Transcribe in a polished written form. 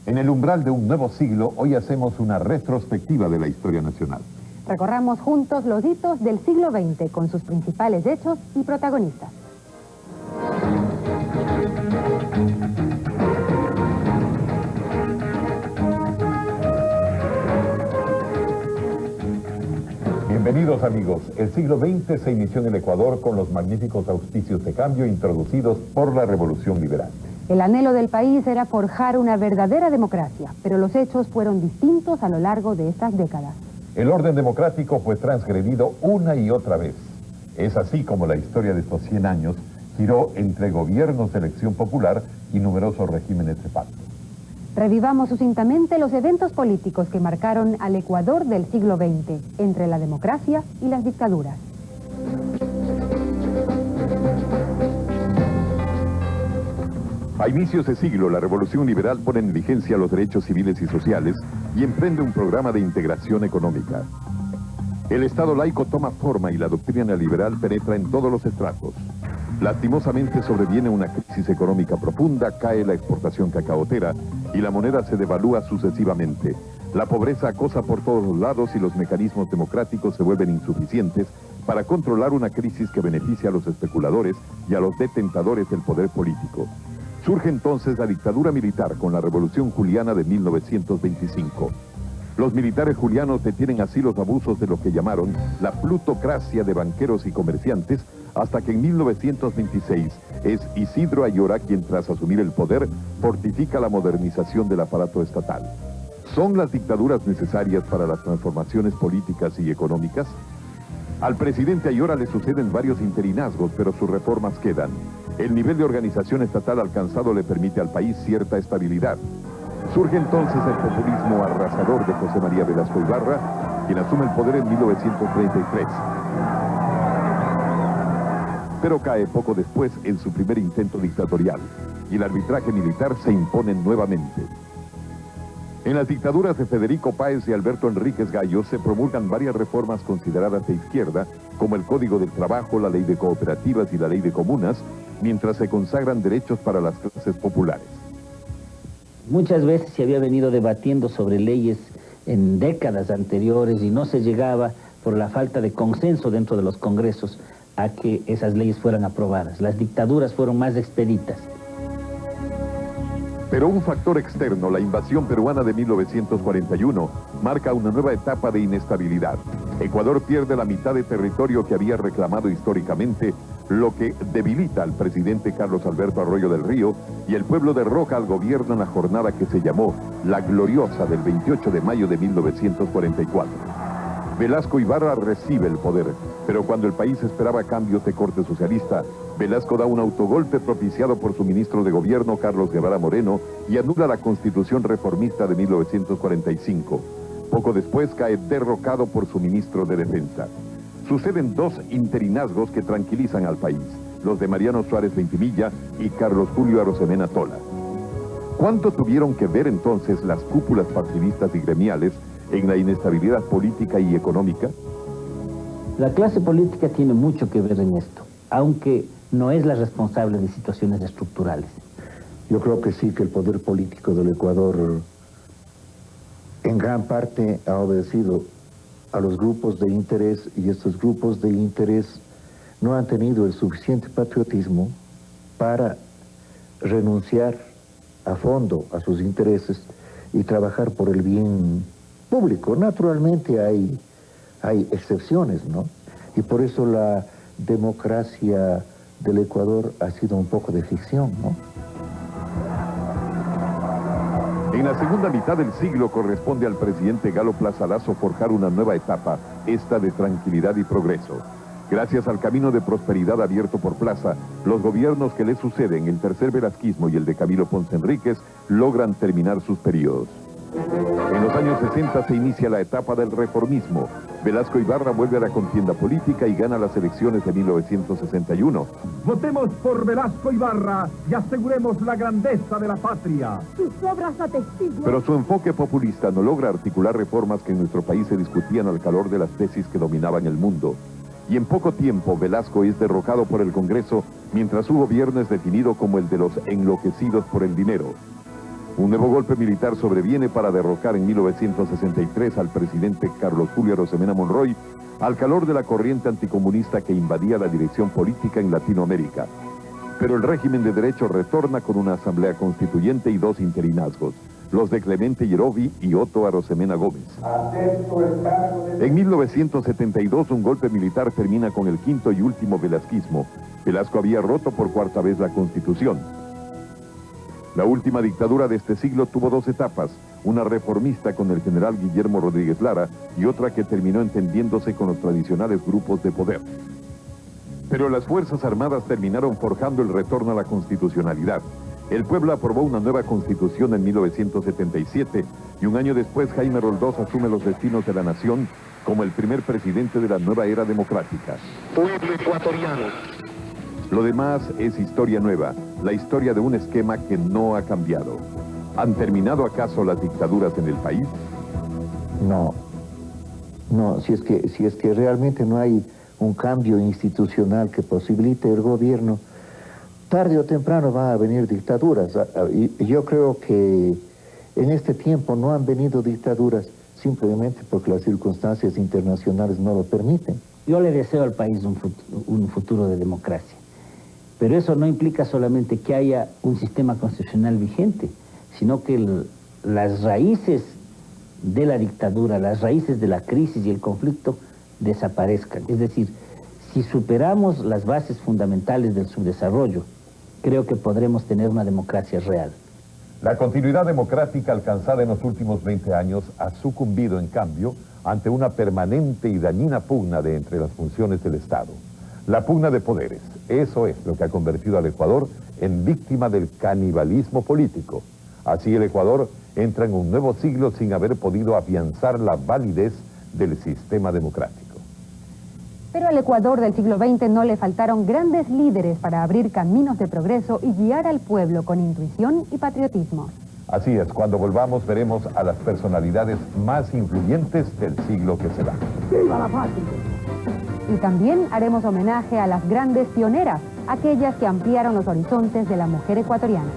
En el umbral de un nuevo siglo, hoy hacemos una retrospectiva de la historia nacional. Recorramos juntos los hitos del siglo XX con sus principales hechos y protagonistas. Bienvenidos amigos, el siglo XX se inició en el Ecuador con los magníficos auspicios de cambio introducidos por la Revolución Liberal. El anhelo del país era forjar una verdadera democracia, pero los hechos fueron distintos a lo largo de estas décadas. El orden democrático fue transgredido una y otra vez. Es así como la historia de estos 100 años giró entre gobiernos de elección popular y numerosos regímenes de facto. Revivamos sucintamente los eventos políticos que marcaron al Ecuador del siglo XX, entre la democracia y las dictaduras. A inicios de siglo, la Revolución Liberal pone en vigencia los derechos civiles y sociales y emprende un programa de integración económica. El Estado laico toma forma y la doctrina neoliberal penetra en todos los estratos. Lastimosamente sobreviene una crisis económica profunda, cae la exportación cacaotera y la moneda se devalúa sucesivamente. La pobreza acosa por todos los lados y los mecanismos democráticos se vuelven insuficientes para controlar una crisis que beneficia a los especuladores y a los detentadores del poder político. Surge entonces la dictadura militar con la Revolución Juliana de 1925. Los militares julianos detienen así los abusos de lo que llamaron la plutocracia de banqueros y comerciantes, hasta que en 1926 es Isidro Ayora quien, tras asumir el poder, fortifica la modernización del aparato estatal. ¿Son las dictaduras necesarias para las transformaciones políticas y económicas? Al presidente Ayora le suceden varios interinazgos, pero sus reformas quedan. El nivel de organización estatal alcanzado le permite al país cierta estabilidad. Surge entonces el populismo arrasador de José María Velasco Ibarra, quien asume el poder en 1933. Pero cae poco después en su primer intento dictatorial, y el arbitraje militar se impone nuevamente. En las dictaduras de Federico Páez y Alberto Enríquez Gallo se promulgan varias reformas consideradas de izquierda, como el Código del Trabajo, la Ley de Cooperativas y la Ley de Comunas, mientras se consagran derechos para las clases populares. Muchas veces se había venido debatiendo sobre leyes en décadas anteriores y no se llegaba, por la falta de consenso dentro de los congresos, a que esas leyes fueran aprobadas. Las dictaduras fueron más expeditas. Pero un factor externo, la invasión peruana de 1941, marca una nueva etapa de inestabilidad. Ecuador pierde la mitad de territorio que había reclamado históricamente, lo que debilita al presidente Carlos Alberto Arroyo del Río, y el pueblo derroca al gobierno en la jornada que se llamó La Gloriosa del 28 de mayo de 1944. Velasco Ibarra recibe el poder, pero cuando el país esperaba cambios de corte socialista, Velasco da un autogolpe propiciado por su ministro de gobierno, Carlos Guevara Moreno, y anula la Constitución reformista de 1945. Poco después cae derrocado por su ministro de Defensa. Suceden dos interinazgos que tranquilizan al país, los de Mariano Suárez Ventimilla y Carlos Julio Arosemena Tola. ¿Cuánto tuvieron que ver entonces las cúpulas partidistas y gremiales en la inestabilidad política y económica? La clase política tiene mucho que ver en esto, aunque no es la responsable de situaciones estructurales. Yo creo que sí, que el poder político del Ecuador en gran parte ha obedecido a los grupos de interés, y estos grupos de interés no han tenido el suficiente patriotismo para renunciar a fondo a sus intereses y trabajar por el bien público. Naturalmente hay excepciones, ¿no? Y por eso la democracia del Ecuador ha sido un poco de ficción, ¿no? En la segunda mitad del siglo corresponde al presidente Galo Plaza Lasso forjar una nueva etapa, esta de tranquilidad y progreso. Gracias al camino de prosperidad abierto por Plaza, los gobiernos que le suceden, el tercer velasquismo y el de Camilo Ponce Enríquez, logran terminar sus periodos. En los años 60 se inicia la etapa del reformismo. Velasco Ibarra vuelve a la contienda política y gana las elecciones de 1961. Votemos por Velasco Ibarra y aseguremos la grandeza de la patria. Sus obras atestiguan. Pero su enfoque populista no logra articular reformas que en nuestro país se discutían al calor de las tesis que dominaban el mundo. Y en poco tiempo Velasco es derrocado por el Congreso, mientras su gobierno es definido como el de los enloquecidos por el dinero. Un nuevo golpe militar sobreviene para derrocar en 1963 al presidente Carlos Julio Arosemena Monroy al calor de la corriente anticomunista que invadía la dirección política en Latinoamérica. Pero el régimen de derecho retorna con una asamblea constituyente y 2 interinazgos, los de Clemente Yerovi y Otto Arosemena Gómez. En 1972 un golpe militar termina con el 5º y último velasquismo. Velasco había roto por 4ª vez la Constitución. La última dictadura de este siglo tuvo 2 etapas, una reformista con el general Guillermo Rodríguez Lara y otra que terminó entendiéndose con los tradicionales grupos de poder. Pero las Fuerzas Armadas terminaron forjando el retorno a la constitucionalidad. El pueblo aprobó una nueva constitución en 1977 y un año después Jaime Roldós asume los destinos de la nación como el primer presidente de la nueva era democrática. Pueblo ecuatoriano. Lo demás es historia nueva, la historia de un esquema que no ha cambiado. ¿Han terminado acaso las dictaduras en el país? No, si es que realmente no hay un cambio institucional que posibilite el gobierno, tarde o temprano van a venir dictaduras. Y yo creo que en este tiempo no han venido dictaduras simplemente porque las circunstancias internacionales no lo permiten. Yo le deseo al país un futuro de democracia, pero eso no implica solamente que haya un sistema constitucional vigente, sino que las raíces de la dictadura, las raíces de la crisis y el conflicto desaparezcan. Es decir, si superamos las bases fundamentales del subdesarrollo, creo que podremos tener una democracia real. La continuidad democrática alcanzada en los últimos 20 años ha sucumbido, en cambio, ante una permanente y dañina pugna de entre las funciones del Estado. La pugna de poderes, eso es lo que ha convertido al Ecuador en víctima del canibalismo político. Así el Ecuador entra en un nuevo siglo sin haber podido afianzar la validez del sistema democrático. Pero al Ecuador del siglo XX no le faltaron grandes líderes para abrir caminos de progreso y guiar al pueblo con intuición y patriotismo. Así es, cuando volvamos veremos a las personalidades más influyentes del siglo que será. ¡Viva la patria! Y también haremos homenaje a las grandes pioneras, aquellas que ampliaron los horizontes de la mujer ecuatoriana.